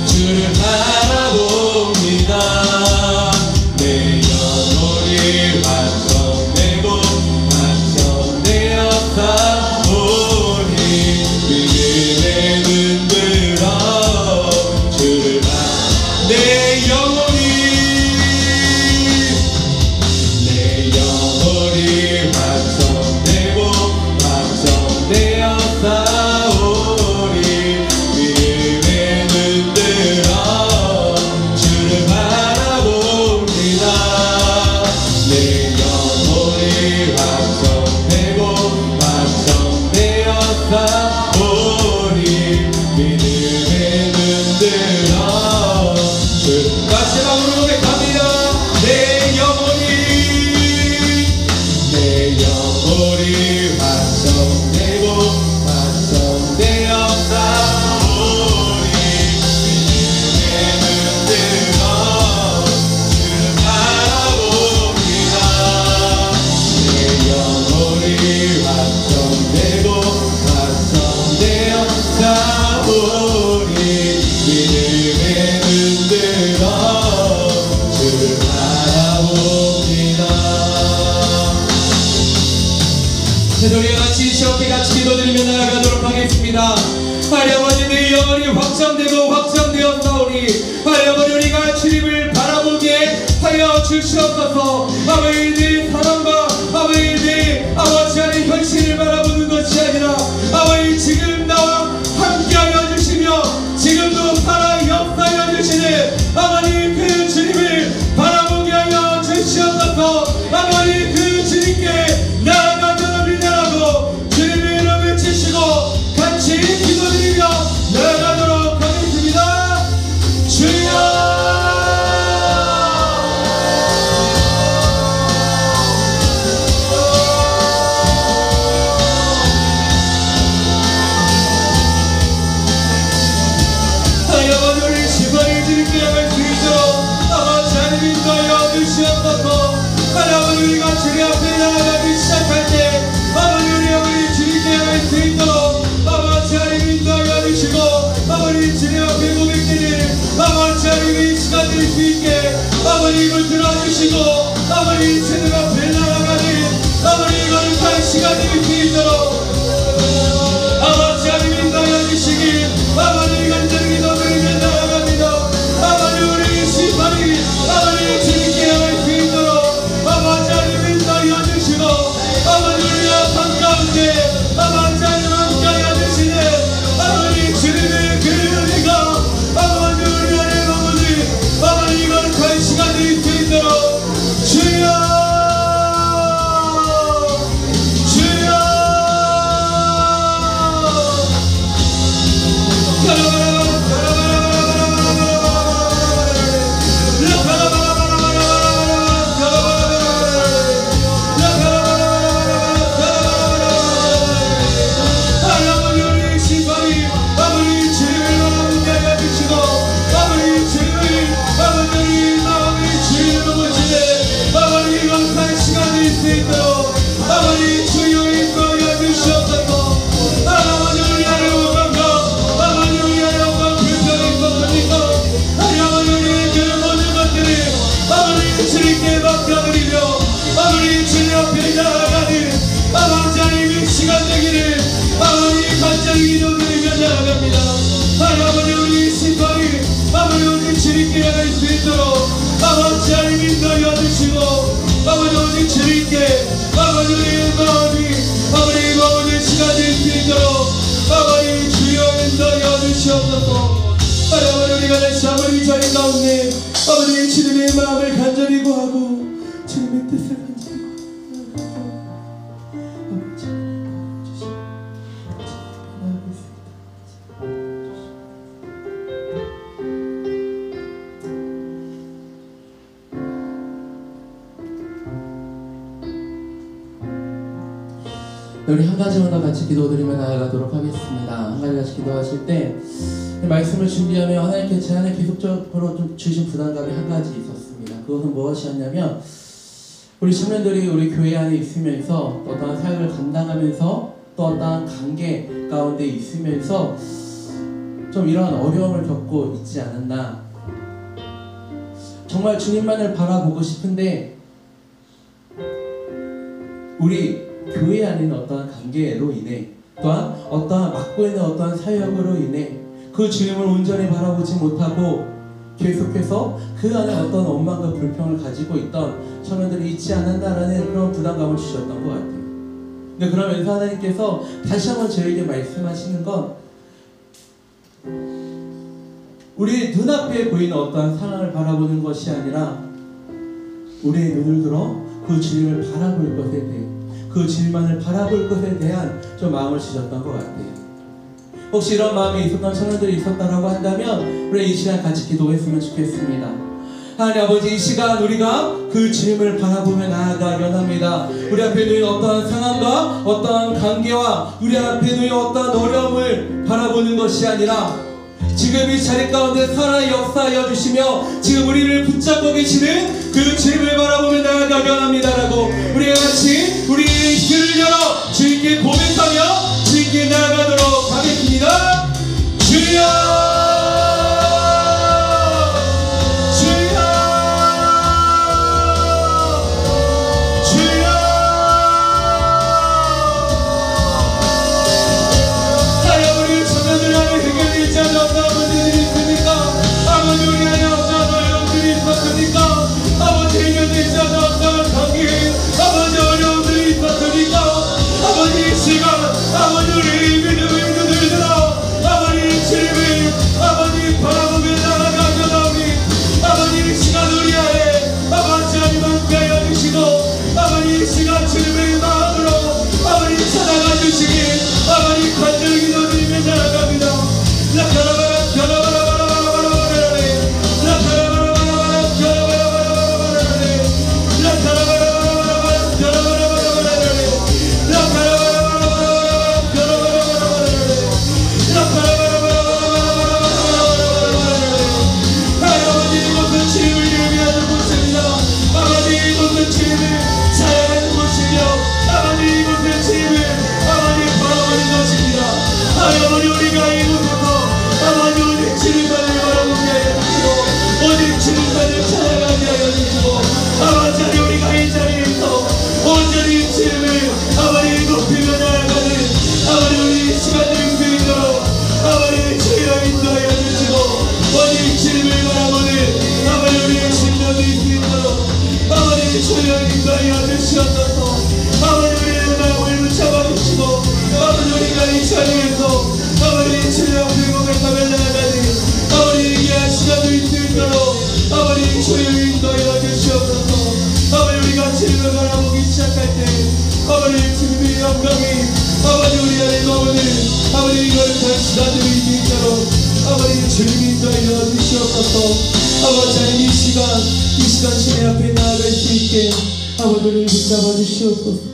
S2: 주를 바라봅니다. 내 영혼이 확정되고 확정되었다고 믿음에 눈들어 주를 내 영혼이 확정되고 확정되었사오니 믿음에 눈들어 주를 바라 확정되었사오니 하나님 우리가 주님을 바라보게 하여 주시옵소서. 아버지 내 사랑과 아버지 내 아버지 하나님 현실을 바라보는 것이 아니라 아버지 지금 나와 함께하여 주시며 지금도 살아 역사하여 주시는 아버지 그 주님을 바라보게 하여 주시옵소서. 아버지 그 주님께 나아가자랍니다라고 주님의 이름을 외치시고 같이 기도드리며 나아가도록 하겠습니다. 주여 하나님 우리가 주님 앞에 나아가기 시작할 때 아버지 우리 주님께 할 수 있도록 아버지 하나님 인도하여 주시고 아버지 주님 앞에 고백되는 아버지 하나님의 시간 될 수 있게 아버지 입을 들어주시고 아버지 주님 앞에 나아가는 아버지 거룩한 시간 될 수 있도록 아버지 하나님 인도하여 주시길 아버지 간절히 기도드리며 나아갑니다. 아버지 우리 시간이 아버지 주님께 할 수 있도록 아버지 하나님 인도하여 주시고 아버지 우리와 반가운데 아버지 하나님 함께하여 주시는 아버지 주님의 그 은혜가 아버지 우리 안에 머무는 아버지 거룩한 시간 될 수 있도록 주여 아버지 우리 신방이 아버지 우리 주님께 할 수 있도록 아버지 하나님 인도하여 주시고 아버지 우리 주님께 아버지 우리의 마음이 아버지 머무는 시간 될 수 있도록 아버지 주여 인도하여 주시옵소서. 아버지 우리가 다시 아버지 자리 가운데 아버지 주님의 마음을 간절히 구하고 주님의 뜻을 간절히 구하고 아버지 우리 한 가지만 더 같이 기도드리며 나아가도록 하겠습니다. 한 가지 같이 기도하실 때 말씀을 준비하며 하나님께 제 안에 계속적으로 좀 주신 부담감이 한 가지 있었습니다. 그것은 무엇이었냐면 우리 청년들이 우리 교회 안에 있으면서 어떠한 사역을 감당하면서 또 어떠한 관계 가운데 있으면서 좀 이러한 어려움을 겪고 있지 않았나. 정말 주님만을 바라보고 싶은데 우리 교회 안에 있는 어떠한 관계로 인해 또한 어떠한 맡고 있는 어떠한 사역으로 인해 그 주님을 온전히 바라보지 못하고 계속해서 그 안에 어떤 원망과 불평을 가지고 있던 청년들이 있지 않았나라는 그런 부담감을 주셨던 것 같아요. 근데 그러면서 하나님께서 다시 한번 저에게 말씀하시는 건 우리의 눈앞에 보이는 어떠한 상황을 바라보는 것이 아니라 우리의 눈을 들어 그 주님을 바라볼 것에 대해 그 주님만을 바라볼 것에 대한 좀 마음을 주셨던 것 같아요. 혹시 이런 마음이 있었던 청년들이 있었다라고 한다면 우리 이 시간 같이 기도했으면 좋겠습니다. 하나님 아버지 이 시간 우리가 그 주님을 바라보며 나아가기 원합니다. 우리 앞에 놓인 어떠한 상황과 어떠한 관계와 우리 앞에 놓인 어떠한 어려움을 바라보는 것이 아니라 지금 이 자리 가운데 살아 역사하여 주시며 지금 우리를 붙잡고 계시는 그 주님을 바라보며 나아가기 원합니다라고 우리가 같이 우리의 귀를 열어 주님께 고백하며 주님께 나아가도록 하겠습니다. 주여 주여 주여 하여 우리 청년들 안에 흑연이 있지 않는 주님만을 바라보게 하여 주시고 오직 주님만을 찬양하게 하여 주시고 아버지 우리가 이 자리에서 온전히 주님을 아버지 높이며 나아가는 아버지 우리 시간을 누리도록 아버지 주여 인도하여 주시고 오직 주님을 바라보는 아버지 우리의 심령이 수 있도록 아버지 주여 인도하여 주시옵소서. 아버지 우리의 마음을 붙잡아 주시고 아버지 우리가 이 자리에서 아버지 주여 불공백하며 나아가는 아버지 이기한 시간을 수 있도록 아버지 주여 인도하여 주시옵소서. 아버지 우리가 주님을 바라보기 시작할 때 아버지 주님의 영광이 아버지 우리 안에 머무는 아버지 이거를 다시 나누기 수 있도록 아버지 주님 인도하여 주시옵소서. 아버지 하나님 이 시간 주님 앞에 나아갈 수 있게 아버지 우리를 붙잡아 주시옵소서.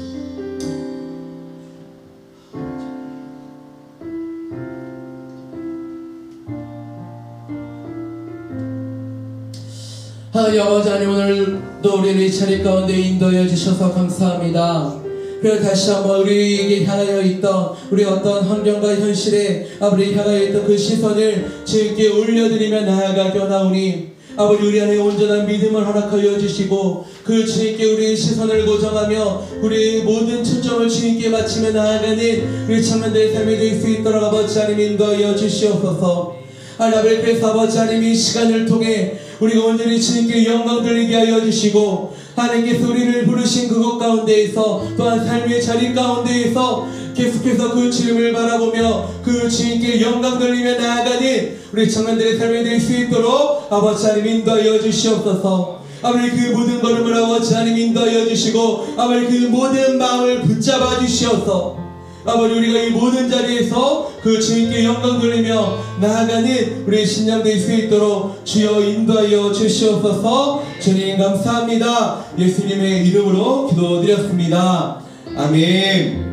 S2: 하나님 아버지 하나님 오늘도 우리를 이 자리 가운데 인도하여 주셔서 감사합니다. 그리고 다시 한번 우리에게 향하여 있던 우리 어떤 환경과 현실에 아버지 향하여 있던 그 시선을 주님께 올려드리며 나아가게 하오니 아버지 우리 안에 온전한 믿음을 허락하여 주시고 그 주님께 우리의 시선을 고정하며 우리의 모든 초점을 주님께 맞추며 나아가는 우리 청년들의 삶이 될 수 있도록 아버지 하나님 인도하여 주시옵소서. 하나님 그래서 아버지 하나님 이 시간을 통해 우리가 온전히 주님께 영광 돌리게 하여 주시고 하나님께서 우리를 부르신 그곳 가운데에서 또한 삶의 자리 가운데에서 계속해서 그 주님을 바라보며 그 주님께 영광 돌리며 나아가는 우리 청년들의 삶이 될 수 있도록 아버지 하나님 인도하여 주시옵소서. 아버지 그 모든 걸음을 아버지 하나님 인도하여 주시고 아버지 그 모든 마음을 붙잡아 주시옵소서. 아버지 우리가 이 모든 자리에서 그 주님께 영광 돌리며 나아가는 우리 신령 될 수 있도록 주여 인도하여 주시옵소서. 주님 감사합니다. 예수님의 이름으로 기도드렸습니다. 아멘.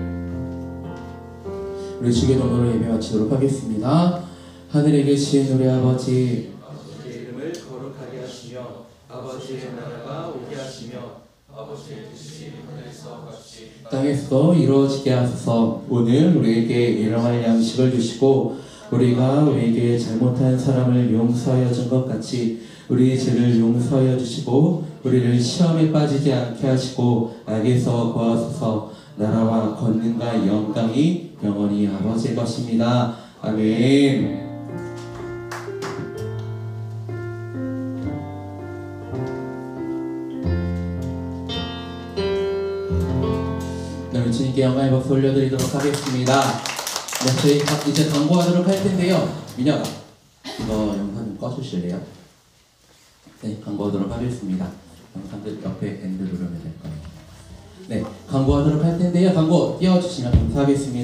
S2: 우리 주기도문으로 예배 마치도록 하겠습니다. 하늘에 계신 우리 아버지
S3: 아버지의 이름을 거룩하게 하시며 아버지의 나라가 오게 하시며 아버지의 뜻이 하늘에서 같이
S2: 땅에서 이루어지게 하소서. 오늘 우리에게 일용할 양식을 주시고 우리가 우리에게 잘못한 사람을 용서하여 준 것 같이 우리 죄를 용서하여 주시고 우리를 시험에 빠지지 않게 하시고 악에서 구하소서. 나라와 권능과 영광이 영원히 아버지의 것입니다. 아멘. 주님께 영광의 박수 올려드리도록 하겠습니다. 네, 저희 이제 광고하도록 할 텐데요. 민혁아, 이거 영상 좀 꺼주실래요? 네, 광고하도록 하겠습니다. 영상들 옆에 엔드 누르면 될 거예요. 네, 광고하도록 할 텐데요. 광고 띄워주시면 감사하겠습니다.